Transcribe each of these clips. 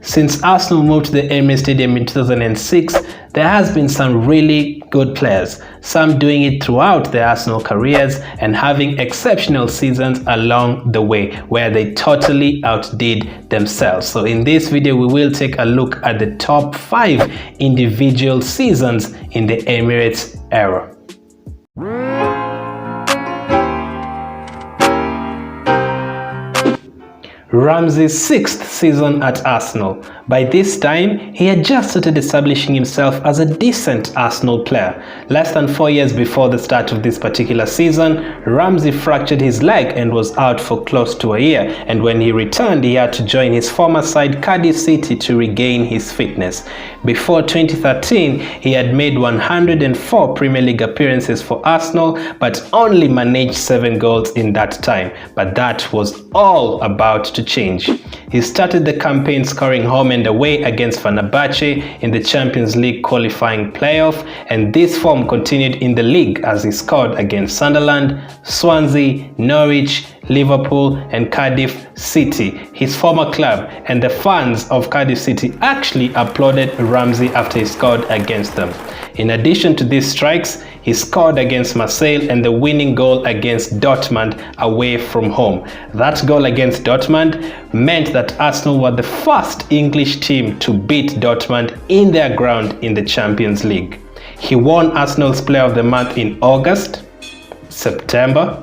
Since Arsenal moved to the Emirates Stadium in 2006, there has been some really good players, some doing it throughout their Arsenal careers and having exceptional seasons along the way where they totally outdid themselves. So in this video, we will take a look at the top 5 individual seasons in the Emirates era. Ramsey's 6th season at Arsenal. By this time, he had just started establishing himself as a decent Arsenal player. Less than 4 years before the start of this particular season, Ramsey fractured his leg and was out for close to a year, and when he returned, he had to join his former side Cardiff City to regain his fitness. Before 2013, he had made 104 Premier League appearances for Arsenal, but only managed 7 goals in that time. But that was all about to change. He started the campaign scoring home and away against Fenerbahce in the Champions League qualifying playoff, and this form continued in the league as he scored against Sunderland, Swansea, Norwich, Liverpool and Cardiff City, his former club, and the fans of Cardiff City actually applauded Ramsey after he scored against them. In addition to these strikes, he scored against Marseille and the winning goal against Dortmund away from home. That goal against Dortmund meant that Arsenal were the first English team to beat Dortmund in their ground in the Champions League. He won Arsenal's Player of the Month in August, September,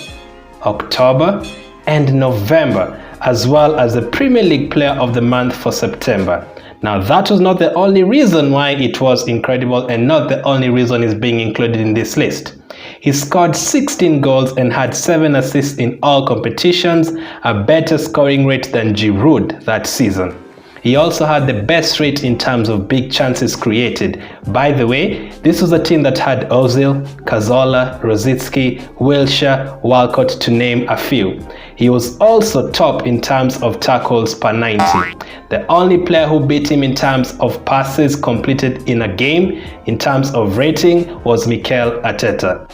October and November, as well as the Premier League Player of the Month for September. Now that was not the only reason why it was incredible and not the only reason he's being included in this list. He scored 16 goals and had 7 assists in all competitions, a better scoring rate than Giroud that season. He also had the best rate in terms of big chances created. By the way, this was a team that had Ozil, Cazorla, Rosicky, Wilshere, Walcott to name a few. He was also top in terms of tackles per 90. The only player who beat him in terms of passes completed in a game, in terms of rating, was Mikel Arteta.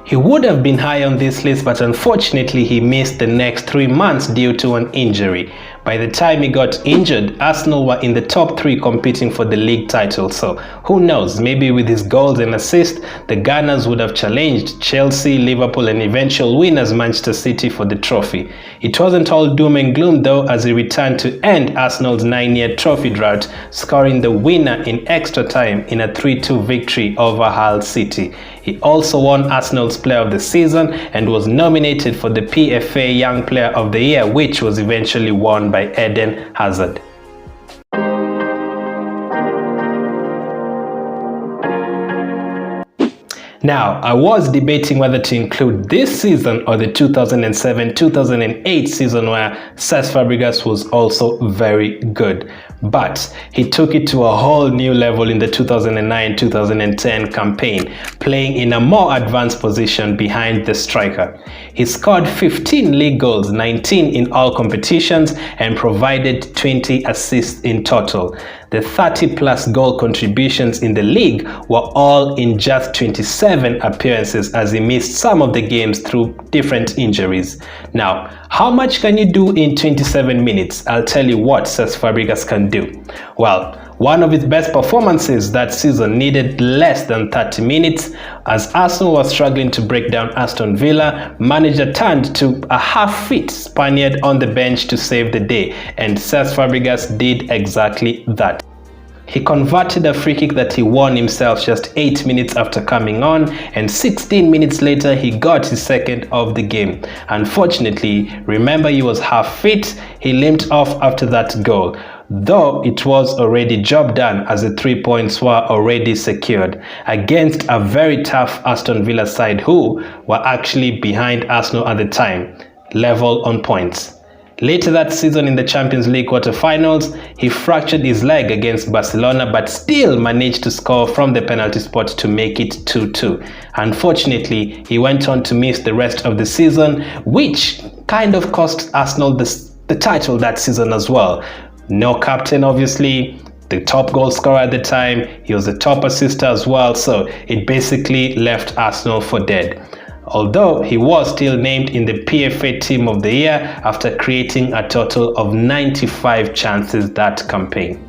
He would have been high on this list, but unfortunately he missed the next 3 months due to an injury. By the time he got injured, Arsenal were in the top 3 competing for the league title, so who knows, maybe with his goals and assists, the Gunners would have challenged Chelsea, Liverpool and eventual winners Manchester City for the trophy. It wasn't all doom and gloom though, as he returned to end Arsenal's 9-year trophy drought, scoring the winner in extra time in a 3-2 victory over Hull City. He also won Arsenal's Player of the Season and was nominated for the PFA Young Player of the Year, which was eventually won by Eden Hazard. Now, I was debating whether to include this season or the 2007-2008 season where Cesc Fabregas was also very good. But he took it to a whole new level in the 2009-2010 campaign, playing in a more advanced position behind the striker. He scored 15 league goals, 19 in all competitions, and provided 20 assists in total. The 30+ goal contributions in the league were all in just 27 appearances, as he missed some of the games through different injuries. Now, how much can you do in 27 minutes? I'll tell you what Cesc Fabregas can do. Well, one of his best performances that season needed less than 30 minutes, as Arsenal was struggling to break down Aston Villa. Manager turned to a half-fit Spaniard on the bench to save the day, and Cesc Fabregas did exactly that. He converted a free kick that he won himself just 8 minutes after coming on, and 16 minutes later he got his second of the game. Unfortunately, remember he was half fit, he limped off after that goal, though it was already job done as the 3 points were already secured against a very tough Aston Villa side who were actually behind Arsenal at the time, level on points. Later that season in the Champions League quarterfinals, he fractured his leg against Barcelona but still managed to score from the penalty spot to make it 2-2. Unfortunately, he went on to miss the rest of the season, which kind of cost Arsenal the title that season as well. No captain, obviously, the top goal scorer at the time, he was the top assister as well, so it basically left Arsenal for dead. although he was still named in the PFA Team of the Year after creating a total of 95 chances that campaign.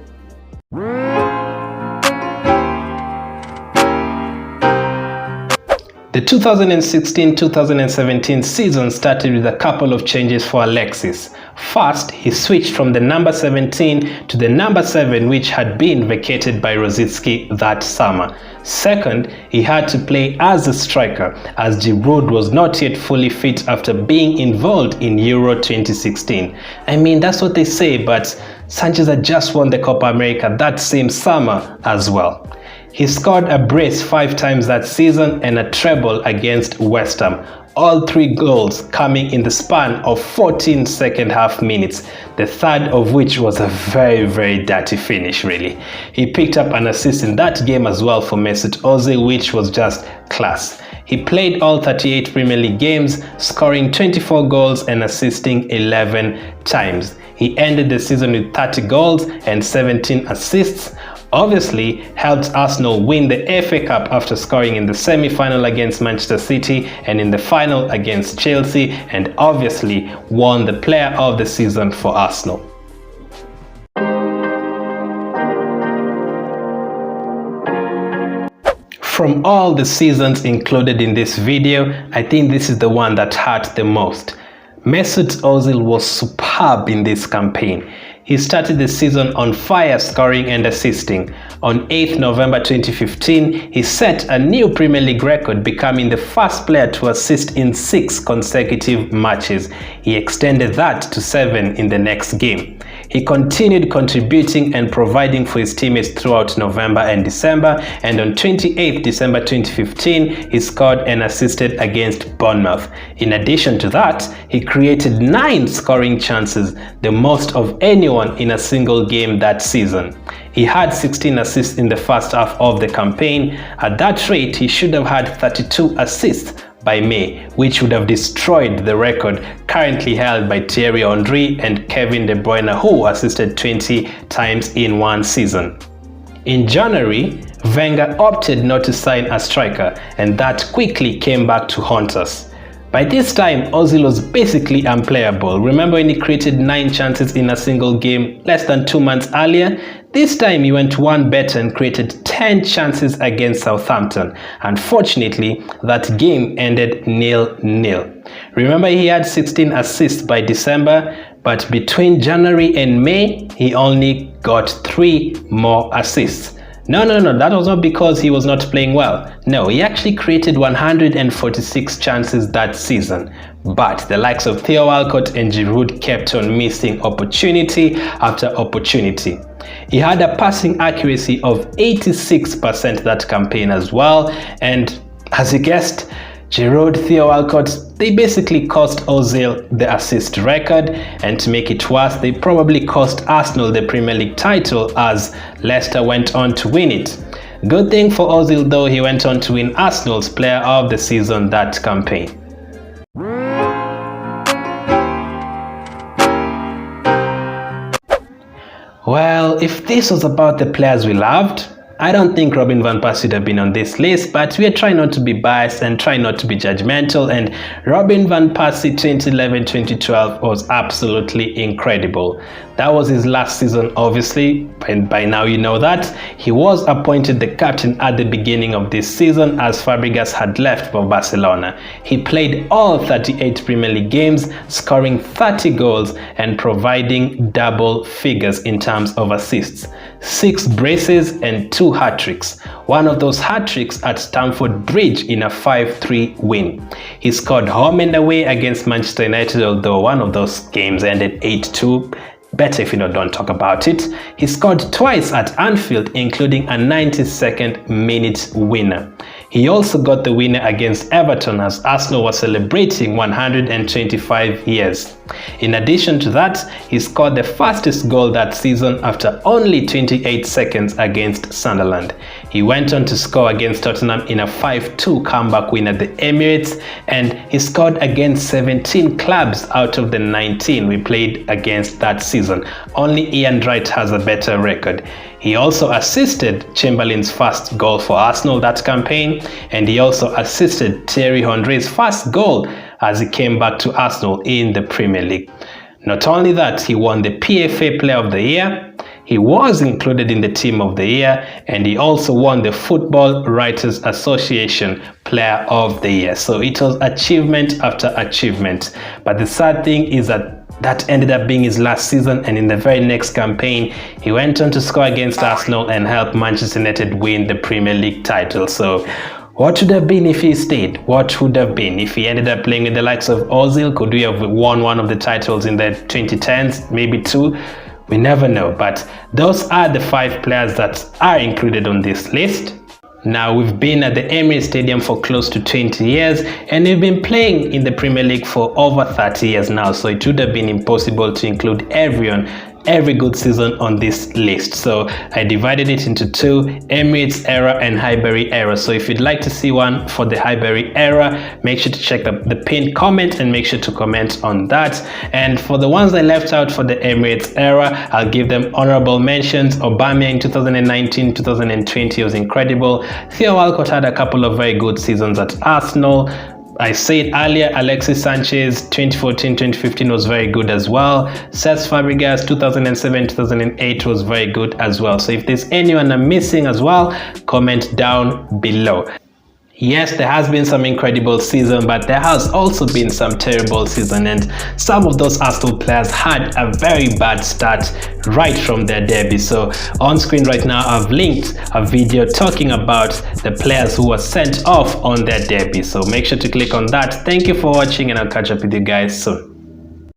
The 2016-2017 season started with a couple of changes for Alexis. First, he switched from the number 17 to the number 7, which had been vacated by Rosicky that summer. Second, he had to play as a striker, as Giroud was not yet fully fit after being involved in Euro 2016. I mean, that's what they say, but Sanchez had just won the Copa America that same summer as well. He scored a brace 5 times that season and a treble against West Ham, all 3 goals coming in the span of 14 second-half minutes, the third of which was a very dirty finish really. He picked up an assist in that game as well for Mesut Ozil, which was just class. He played all 38 Premier League games, scoring 24 goals and assisting 11 times. He ended the season with 30 goals and 17 assists. Obviously helped Arsenal win the FA Cup after scoring in the semi-final against Manchester City and in the final against Chelsea, and obviously won the Player of the Season for Arsenal. From all the seasons included in this video, I think this is the one that hurt the most. Mesut Ozil was superb in this campaign. He started the season on fire, scoring and assisting. On 8th November 2015, he set a new Premier League record, becoming the first player to assist in 6 consecutive matches. He extended that to 7 in the next game. He continued contributing and providing for his teammates throughout November and December, and on 28th December 2015, he scored and assisted against Bournemouth. In addition to that, he created 9 scoring chances, the most of anyone in a single game that season. He had 16 assists in the first half of the campaign. At that rate, he should have had 32 assists by May, which would have destroyed the record currently held by Thierry Henry and Kevin De Bruyne, who assisted 20 times in one season. In January, Wenger opted not to sign a striker, and that quickly came back to haunt us. By this time, Ozil was basically unplayable. Remember when he created 9 chances in a single game less than 2 months earlier? This time he went one better and created 10 chances against Southampton. Unfortunately, that game ended 0-0. Remember, he had 16 assists by December, but between January and May, he only got 3 more assists. No, that was not because he was not playing well. No, he actually created 146 chances that season. But the likes of Theo Walcott and Giroud kept on missing opportunity after opportunity. He had a passing accuracy of 86% that campaign as well, and as you guessed, Giroud, Theo Walcott, they basically cost Ozil the assist record, and to make it worse, they probably cost Arsenal the Premier League title as Leicester went on to win it. Good thing for Ozil though, he went on to win Arsenal's Player of the Season that campaign. Well, if this was about the players we loved, I don't think Robin van Persie would have been on this list, but we are trying not to be biased and try not to be judgmental, and Robin van Persie 2011-2012 was absolutely incredible. That was his last season, obviously, and by now you know that. He was appointed the captain at the beginning of this season as Fabregas had left for Barcelona. He played all 38 Premier League games, scoring 30 goals and providing double figures in terms of assists. 6 braces and 2 hat-tricks. One of those hat-tricks at Stamford Bridge in a 5-3 win. He scored home and away against Manchester United, although one of those games ended 8-2. Better if you don't talk about it. He scored twice at Anfield, including a 92nd minute winner. He also got the winner against Everton as Arsenal was celebrating 125 years. In addition to that, he scored the fastest goal that season after only 28 seconds against Sunderland. He went on to score against Tottenham in a 5-2 comeback win at the Emirates, and he scored against 17 clubs out of the 19 we played against that season. Only Ian Wright has a better record. He also assisted Chamberlain's first goal for Arsenal that campaign, and he also assisted Thierry Henry's first goal as he came back to Arsenal in the Premier League. Not only that, he won the PFA Player of the Year, he was included in the Team of the Year, and he also won the Football Writers Association Player of the Year. So it was achievement after achievement. But the sad thing is that ended up being his last season, and in the very next campaign he went on to score against Arsenal and help Manchester United win the Premier League title. So what would have been if he stayed? What would have been if he ended up playing with the likes of OZIL? Could we have won one of the titles in the 2010s, maybe two? We never know. But those are the 5 players that are included on this list. Now, we've been at the Emirates Stadium for close to 20 years, and we've been playing in the Premier League for over 30 years now, so it would have been impossible to include every good season on this list. So I divided it into 2, Emirates era and Highbury era. So if you'd like to see one for the Highbury era, make sure to check the pinned comment and make sure to comment on that. And for the ones I left out for the Emirates era, I'll give them honorable mentions. Aubameyang in 2019, 2020 was incredible. Theo Walcott had a couple of very good seasons at Arsenal. I said earlier, Alexis Sanchez 2014-2015 was very good as well. Cesc Fabregas 2007-2008 was very good as well. So if there's anyone I'm missing as well, comment down below. Yes, there has been some incredible season, but there has also been some terrible season, and some of those Arsenal players had a very bad start right from their debut. So on screen right now, I've linked a video talking about the players who were sent off on their debut. So make sure to click on that. Thank you for watching, and I'll catch up with you guys soon.